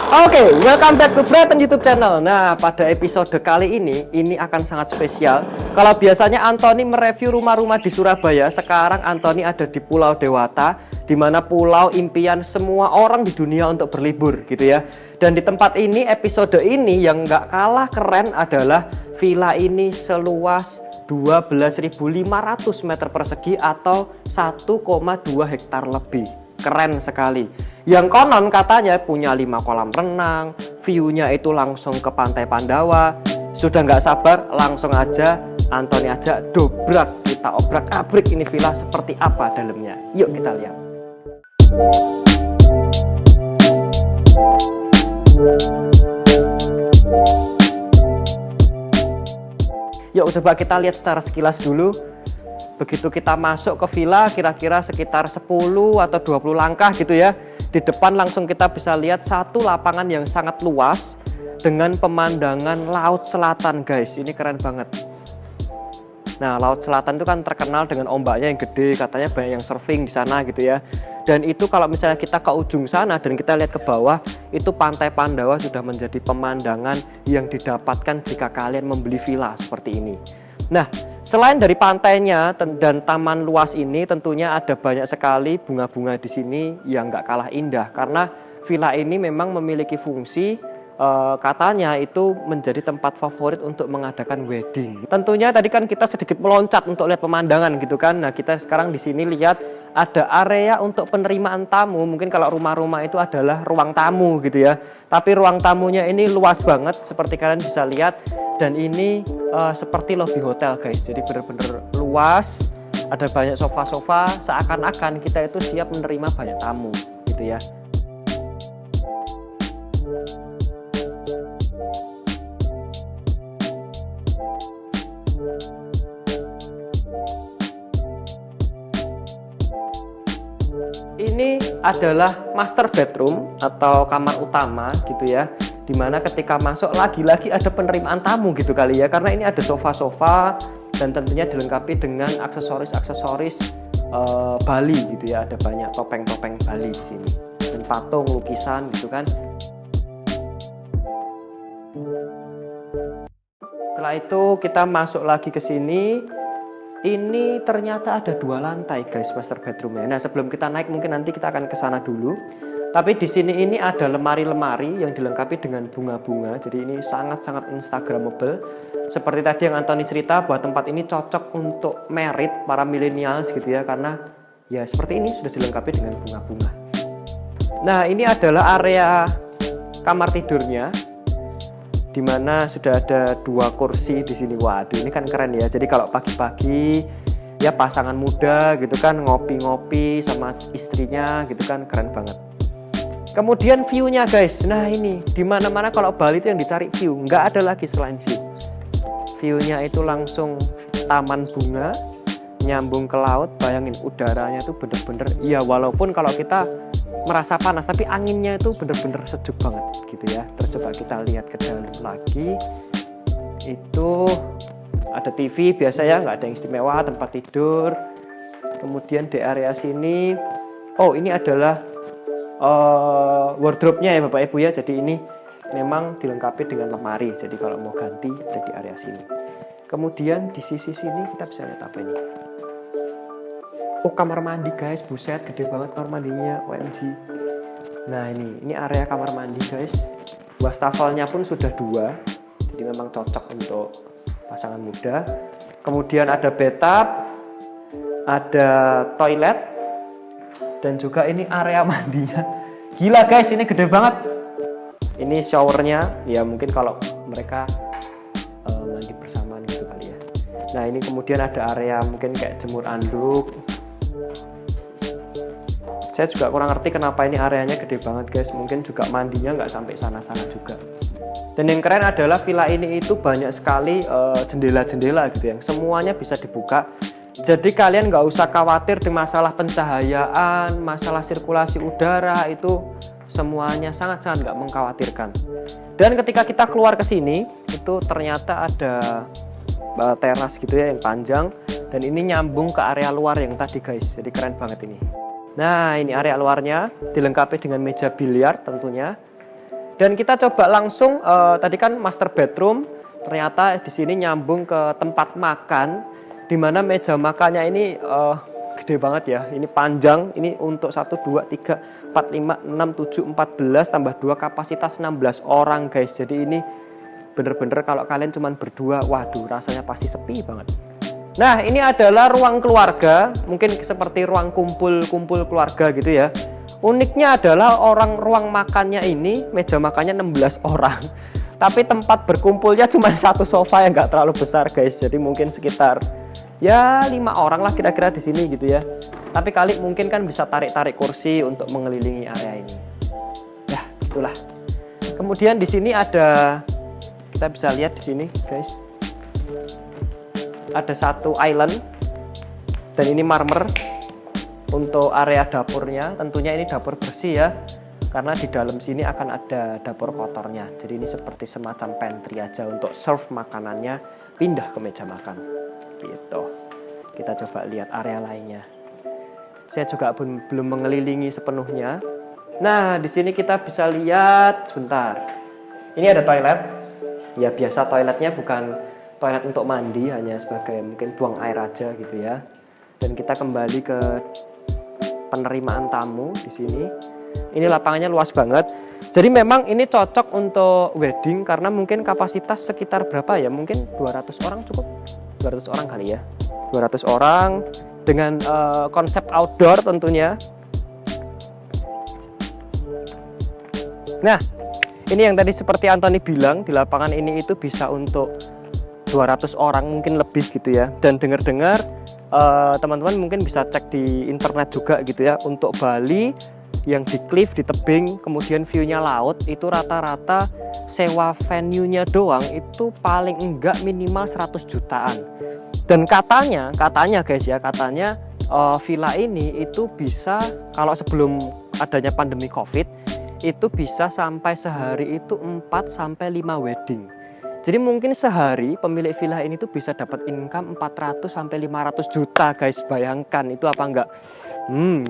Oke, welcome back to Brighton YouTube channel. Nah, pada episode kali ini akan sangat spesial. Kalau biasanya Anthony mereview rumah-rumah di Surabaya, sekarang Anthony ada di Pulau Dewata, di mana pulau impian semua orang di dunia untuk berlibur, gitu ya. Dan di tempat ini, episode ini yang nggak kalah keren adalah villa ini seluas 12.500 meter persegi atau 1,2 hektar lebih. Keren sekali. Yang konon katanya punya 5 kolam renang, view-nya itu langsung ke Pantai Pandawa. Sudah nggak sabar, langsung aja Anthony ajak dobrak, kita obrak-abrik ini villa seperti apa dalamnya. Yuk kita lihat. Yuk coba kita lihat secara sekilas dulu. Begitu kita masuk ke villa, kira-kira sekitar 10 atau 20 langkah gitu ya. Di depan langsung kita bisa lihat satu lapangan yang sangat luas dengan pemandangan laut selatan, guys. Ini keren banget. Nah, laut selatan itu kan terkenal dengan ombaknya yang gede, katanya banyak yang surfing di sana gitu ya. Dan itu kalau misalnya kita ke ujung sana dan kita lihat ke bawah, itu Pantai Pandawa sudah menjadi pemandangan yang didapatkan jika kalian membeli villa seperti ini. Nah, selain dari pantainya dan taman luas ini, tentunya ada banyak sekali bunga-bunga di sini yang nggak kalah indah. Karena villa ini memang memiliki fungsi, katanya itu menjadi tempat favorit untuk mengadakan wedding. Tentunya tadi kan kita sedikit meloncat untuk lihat pemandangan gitu kan. Nah, kita sekarang di sini lihat ada area untuk penerimaan tamu. Mungkin kalau rumah-rumah itu adalah ruang tamu gitu ya. Tapi ruang tamunya ini luas banget seperti kalian bisa lihat. Dan ini seperti lobby hotel, guys. Jadi benar-benar luas, ada banyak sofa-sofa, seakan-akan kita itu siap menerima banyak tamu gitu ya. Ini adalah master bedroom atau kamar utama gitu ya, dimana ketika masuk lagi-lagi ada penerimaan tamu gitu kali ya, karena ini ada sofa-sofa dan tentunya dilengkapi dengan aksesoris-aksesoris Bali gitu ya. Ada banyak topeng-topeng Bali di sini dan patung, lukisan gitu kan. Setelah itu kita masuk lagi ke sini. Ini ternyata ada 2 lantai, guys, master bedroomnya. Nah, sebelum kita naik mungkin nanti kita akan ke sana dulu. Tapi di sini ini ada lemari-lemari yang dilengkapi dengan bunga-bunga. Jadi ini sangat-sangat instagramable. Seperti tadi yang Anthony cerita bahwa tempat ini cocok untuk merit para millennials gitu ya, karena ya seperti ini sudah dilengkapi dengan bunga-bunga. Nah, ini adalah area kamar tidurnya, di mana sudah ada 2 kursi di sini. Waduh, ini kan keren ya. Jadi kalau pagi-pagi ya pasangan muda gitu kan ngopi-ngopi sama istrinya gitu kan, keren banget. Kemudian view-nya, guys. Nah, ini di mana-mana kalau Bali itu yang dicari view, nggak ada lagi selain view. View-nya itu langsung taman bunga, nyambung ke laut. Bayangin udaranya tuh bener-bener ya, walaupun kalau kita merasa panas tapi anginnya itu bener-bener sejuk banget gitu ya. Terus coba kita lihat ke dalam lagi, itu ada TV biasa ya, nggak ada yang istimewa, tempat tidur. Kemudian di area sini, oh ini adalah wardrobe-nya ya Bapak Ibu ya. Jadi ini memang dilengkapi dengan lemari, jadi kalau mau ganti ada di area sini. Kemudian di sisi sini kita bisa lihat apa ini. Oh, kamar mandi, guys, buset, gede banget kamar mandinya, OMG. Nah, ini area kamar mandi, guys. Wastafelnya pun sudah 2, jadi memang cocok untuk pasangan muda. Kemudian ada bathtub, ada toilet, dan juga ini area mandinya. Gila, guys, ini gede banget. Ini showernya, ya mungkin kalau mereka mandi bersamaan gitu kali ya. Nah, ini kemudian ada area mungkin kayak jemur anduk. Saya juga kurang ngerti kenapa ini areanya gede banget, guys. Mungkin juga mandinya nggak sampai sana-sana juga. Dan yang keren adalah villa ini itu banyak sekali jendela-jendela gitu ya, semuanya bisa dibuka. Jadi kalian nggak usah khawatir di masalah pencahayaan, masalah sirkulasi udara, itu semuanya sangat-sangat nggak mengkhawatirkan. Dan ketika kita keluar ke sini, itu ternyata ada teras gitu ya yang panjang, dan ini nyambung ke area luar yang tadi, guys. Jadi keren banget ini. Nah, ini area luarnya dilengkapi dengan meja biliar tentunya. Dan kita coba langsung tadi kan master bedroom, ternyata di sini nyambung ke tempat makan, di mana meja makannya ini gede banget ya. Ini panjang, ini untuk 1 2 3 4 5 6 7 14 tambah 2 kapasitas 16 orang guys. Jadi ini bener-bener kalau kalian cuman berdua, waduh rasanya pasti sepi banget. Nah, ini adalah ruang keluarga, mungkin seperti ruang kumpul keluarga gitu ya. Uniknya adalah ruang makannya ini, meja makannya 16 orang. Tapi tempat berkumpulnya cuma satu sofa yang nggak terlalu besar guys. Jadi mungkin sekitar ya 5 orang lah kira-kira di sini gitu ya. Tapi kali mungkin kan bisa tarik-tarik kursi untuk mengelilingi area ini. Ya, itulah. Kemudian di sini ada, kita bisa lihat di sini guys. Ada satu island dan ini marmer. Untuk area dapurnya, tentunya ini dapur bersih ya, karena di dalam sini akan ada dapur kotornya. Jadi ini seperti semacam pantry aja untuk serve makanannya pindah ke meja makan gitu. Kita coba lihat area lainnya. Saya juga belum mengelilingi sepenuhnya. Nah, di sini kita bisa lihat sebentar. Ini ada toilet. Ya biasa toiletnya bukan toilet untuk mandi, hanya sebagai mungkin buang air aja gitu ya. Dan kita kembali ke penerimaan tamu di sini. Ini lapangannya luas banget. Jadi memang ini cocok untuk wedding karena mungkin kapasitas sekitar berapa ya? Mungkin 200 orang cukup. 200 orang kali ya. 200 orang dengan konsep outdoor tentunya. Nah, ini yang tadi seperti Anthony bilang, di lapangan ini itu bisa untuk 200 orang mungkin lebih gitu ya. Dan dengar-dengar teman-teman mungkin bisa cek di internet juga gitu ya, untuk Bali yang di cliff, di tebing, kemudian view-nya laut, itu rata-rata sewa venue-nya doang itu paling enggak minimal 100 jutaan. Dan katanya guys ya, katanya villa ini itu bisa, kalau sebelum adanya pandemi Covid, itu bisa sampai sehari itu 4 sampai 5 wedding. Jadi mungkin sehari pemilik villa ini tuh bisa dapat income 400 sampai 500 juta guys. Bayangkan itu apa enggak?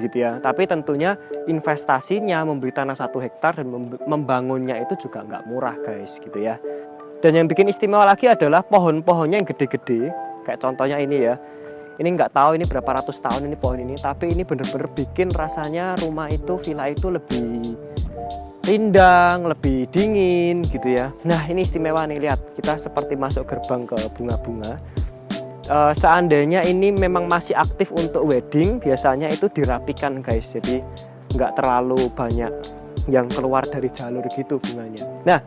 Gitu ya. Tapi tentunya investasinya membeli tanah 1 hektar dan membangunnya itu juga enggak murah guys gitu ya. Dan yang bikin istimewa lagi adalah pohon-pohonnya yang gede-gede. Kayak contohnya ini ya. Ini nggak tahu ini berapa ratus tahun ini pohon ini. Tapi ini bener-bener bikin rasanya rumah itu, villa itu lebih rindang, lebih dingin gitu ya. Nah ini istimewa nih, lihat kita seperti masuk gerbang ke bunga-bunga. Seandainya ini memang masih aktif untuk wedding, biasanya itu dirapikan guys, jadi nggak terlalu banyak yang keluar dari jalur gitu bunganya. Nah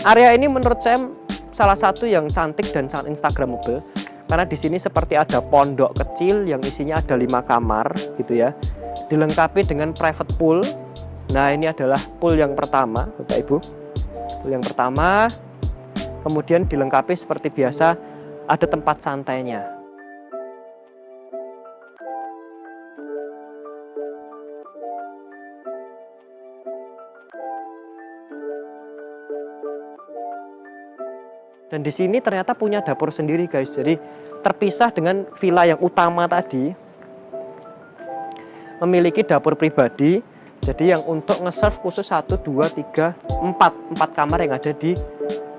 area ini menurut saya salah satu yang cantik dan sangat instagramable, karena di sini seperti ada pondok kecil yang isinya ada 5 kamar gitu ya, dilengkapi dengan private pool. Nah ini adalah pool yang pertama Bapak Ibu, pool yang pertama, kemudian dilengkapi seperti biasa ada tempat santainya. Dan di sini ternyata punya dapur sendiri guys, jadi terpisah dengan villa yang utama tadi, memiliki dapur pribadi. Jadi yang untuk nge-serve khusus 1, 2, 3, 4 kamar yang ada di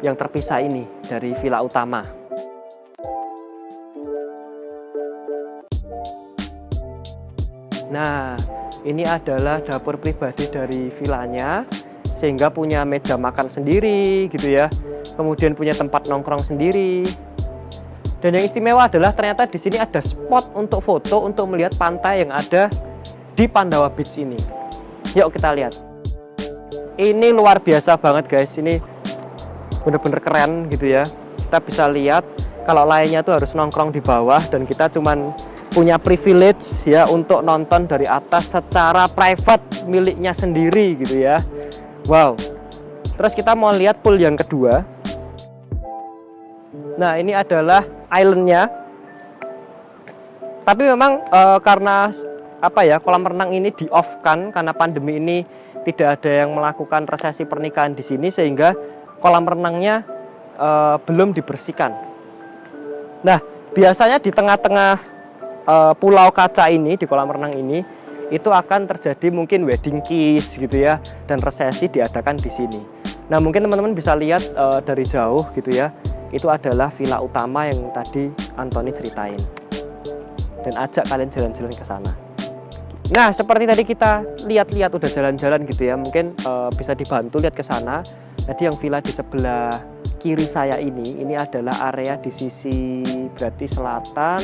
yang terpisah ini dari villa utama. Nah, ini adalah dapur pribadi dari villanya, sehingga punya meja makan sendiri gitu ya. Kemudian punya tempat nongkrong sendiri. Dan yang istimewa adalah ternyata di sini ada spot untuk foto untuk melihat pantai yang ada di Pandawa Beach ini. Yuk kita lihat. Ini luar biasa banget guys. Ini bener-bener keren gitu ya. Kita bisa lihat kalau lainnya tuh harus nongkrong di bawah, dan kita cuman punya privilege ya untuk nonton dari atas secara private miliknya sendiri gitu ya. Wow. Terus kita mau lihat pool yang kedua. Nah ini adalah islandnya. Tapi memang karena kolam renang ini di off kan karena pandemi ini, tidak ada yang melakukan resepsi pernikahan di sini, sehingga kolam renangnya belum dibersihkan. Nah biasanya di tengah-tengah pulau kaca ini, di kolam renang ini, itu akan terjadi mungkin wedding kiss gitu ya, dan resepsi diadakan di sini. Nah, mungkin teman-teman bisa lihat dari jauh gitu ya, itu adalah villa utama yang tadi Anthony ceritain, dan ajak kalian jalan-jalan ke sana. Nah, seperti tadi kita lihat-lihat udah jalan-jalan gitu ya, mungkin bisa dibantu lihat ke sana. Tadi yang villa di sebelah kiri saya ini adalah area di sisi berarti selatan,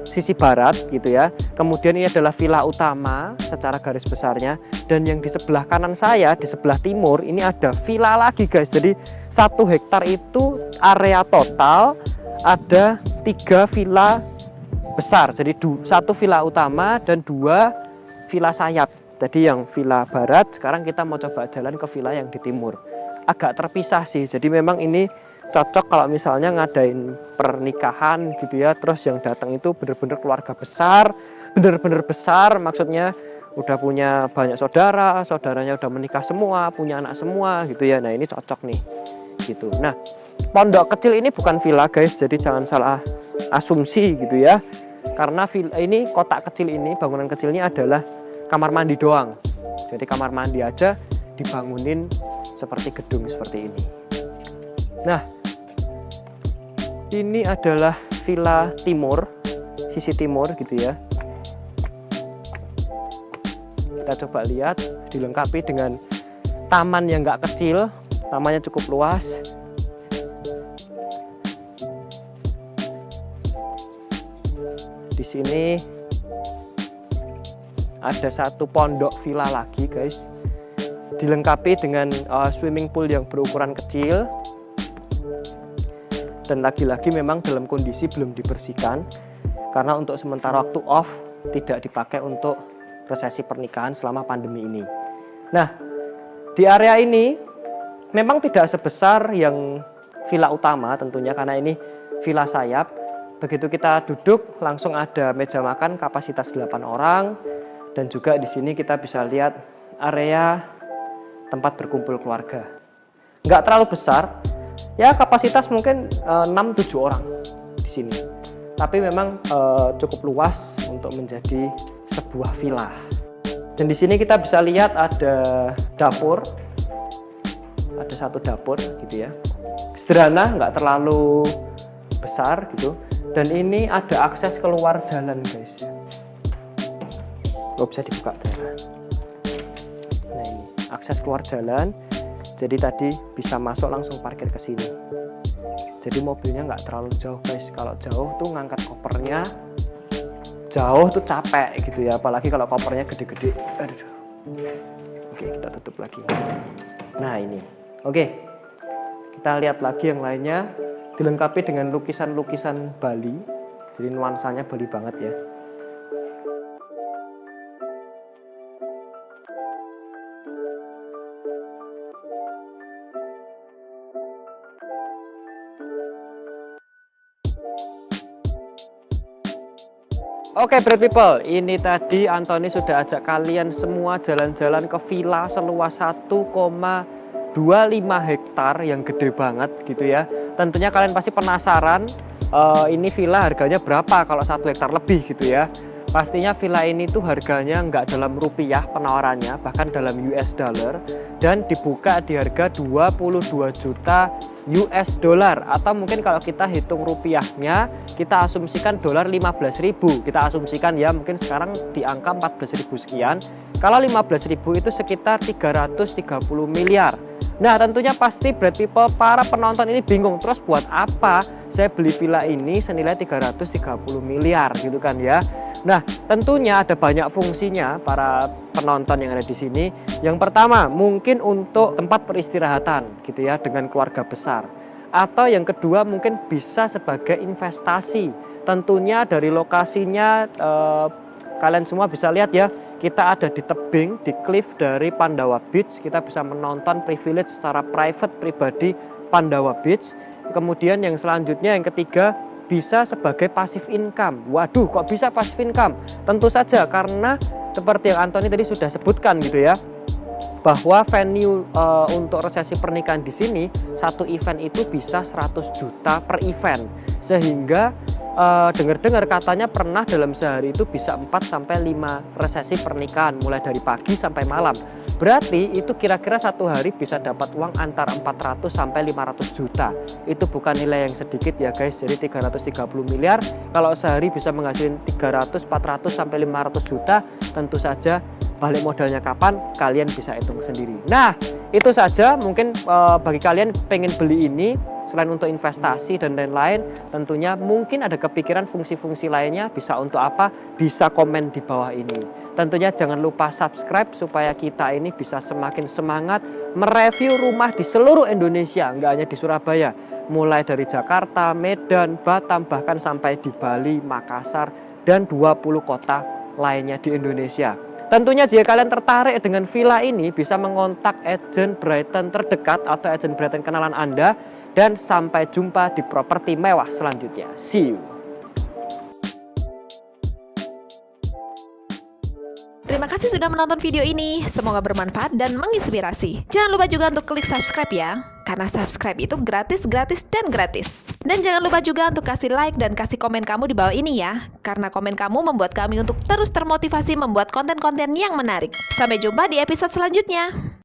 sisi barat gitu ya. Kemudian ini adalah villa utama secara garis besarnya, dan yang di sebelah kanan saya di sebelah timur ini ada villa lagi guys. Jadi 1 hektar itu area total ada 3 villa besar. Jadi 1 villa utama dan 2 villa sayap. Jadi yang villa barat, sekarang kita mau coba jalan ke villa yang di timur. Agak terpisah sih, jadi memang ini cocok kalau misalnya ngadain pernikahan gitu ya, terus yang datang itu bener-bener keluarga besar, bener-bener besar, maksudnya udah punya banyak saudara, saudaranya udah menikah semua, punya anak semua gitu ya. Nah, ini cocok nih gitu. Nah, pondok kecil ini bukan villa guys, jadi jangan salah asumsi gitu ya, karena villa ini, kotak kecil ini, bangunan kecil ini adalah kamar mandi doang. Jadi kamar mandi aja dibangunin seperti gedung seperti ini. Nah, ini adalah villa timur, sisi timur gitu ya. Kita coba lihat, dilengkapi dengan taman yang nggak kecil, tamannya cukup luas. Di sini ada 1 pondok villa lagi guys, dilengkapi dengan swimming pool yang berukuran kecil, dan lagi-lagi memang dalam kondisi belum dibersihkan karena untuk sementara waktu off, tidak dipakai untuk resepsi pernikahan selama pandemi ini. Nah, di area ini memang tidak sebesar yang villa utama tentunya, karena ini villa sayap. Begitu kita duduk langsung ada meja makan kapasitas 8 orang, dan juga di sini kita bisa lihat area tempat berkumpul keluarga. Nggak terlalu besar, ya kapasitas mungkin 6-7 orang di sini. Tapi memang cukup luas untuk menjadi sebuah villa. Dan di sini kita bisa lihat ada dapur, ada 1 dapur gitu ya. Sederhana, nggak terlalu besar gitu. Dan ini ada akses keluar jalan guys. Bisa dibuka. Nah, ini akses keluar jalan, jadi tadi bisa masuk langsung parkir ke sini. Jadi mobilnya nggak terlalu jauh guys. Kalau jauh tuh ngangkat kopernya jauh tuh capek gitu ya, apalagi kalau kopernya gede-gede. Aduh. Oke, kita tutup lagi. Nah, ini oke, kita lihat lagi yang lainnya, dilengkapi dengan lukisan-lukisan Bali, jadi nuansanya Bali banget ya. Oke, Bread People, ini tadi Anthony sudah ajak kalian semua jalan-jalan ke villa seluas 1,25 hektar yang gede banget gitu ya. Tentunya kalian pasti penasaran ini villa harganya berapa kalau 1 hektar lebih gitu ya. Pastinya villa ini tuh harganya nggak dalam rupiah penawarannya, bahkan dalam US dollar, dan dibuka di harga 22 juta US dollar, atau mungkin kalau kita hitung rupiahnya, kita asumsikan dolar 15.000, kita asumsikan ya, mungkin sekarang di angka 14.000 sekian. Kalau 15.000 itu sekitar 330 miliar. Nah, tentunya pasti Bread People, para penonton ini bingung, terus buat apa saya beli villa ini senilai 330 miliar gitu kan ya. Nah, tentunya ada banyak fungsinya para penonton yang ada di sini. Yang pertama, mungkin untuk tempat peristirahatan gitu ya dengan keluarga besar. Atau yang kedua, mungkin bisa sebagai investasi. Tentunya dari lokasinya kalian semua bisa lihat ya, kita ada di tebing, di cliff dari Pandawa Beach. Kita bisa menonton privilege secara private pribadi Pandawa Beach. Kemudian yang selanjutnya, yang ketiga, bisa sebagai passive income. Waduh, kok bisa passive income? Tentu saja karena seperti yang Anthony tadi sudah sebutkan gitu ya, bahwa venue untuk resepsi pernikahan di sini, satu event itu bisa 100 juta per event. Sehingga dengar-dengar katanya pernah dalam sehari itu bisa 4-5 resepsi pernikahan mulai dari pagi sampai malam. Berarti itu kira-kira satu hari bisa dapat uang antara 400 sampai 500 juta. Itu bukan nilai yang sedikit ya guys. Jadi 330 miliar kalau sehari bisa menghasilkan 300, 400 sampai 500 juta, tentu saja balik modalnya kapan kalian bisa hitung sendiri. Nah, itu saja mungkin bagi kalian pengen beli ini. Selain untuk investasi dan lain-lain, tentunya mungkin ada kepikiran fungsi-fungsi lainnya, bisa untuk apa? Bisa komen di bawah ini. Tentunya jangan lupa subscribe supaya kita ini bisa semakin semangat mereview rumah di seluruh Indonesia, nggak hanya di Surabaya. Mulai dari Jakarta, Medan, Batam, bahkan sampai di Bali, Makassar, dan 20 kota lainnya di Indonesia. Tentunya jika kalian tertarik dengan villa ini, bisa mengontak agen Brighton terdekat atau agen Brighton kenalan Anda. Dan sampai jumpa di properti mewah selanjutnya. See you. Terima kasih sudah menonton video ini. Semoga bermanfaat dan menginspirasi. Jangan lupa juga untuk klik subscribe ya. Karena subscribe itu gratis. Dan jangan lupa juga untuk kasih like dan kasih komen kamu di bawah ini ya. Karena komen kamu membuat kami untuk terus termotivasi membuat konten-konten yang menarik. Sampai jumpa di episode selanjutnya.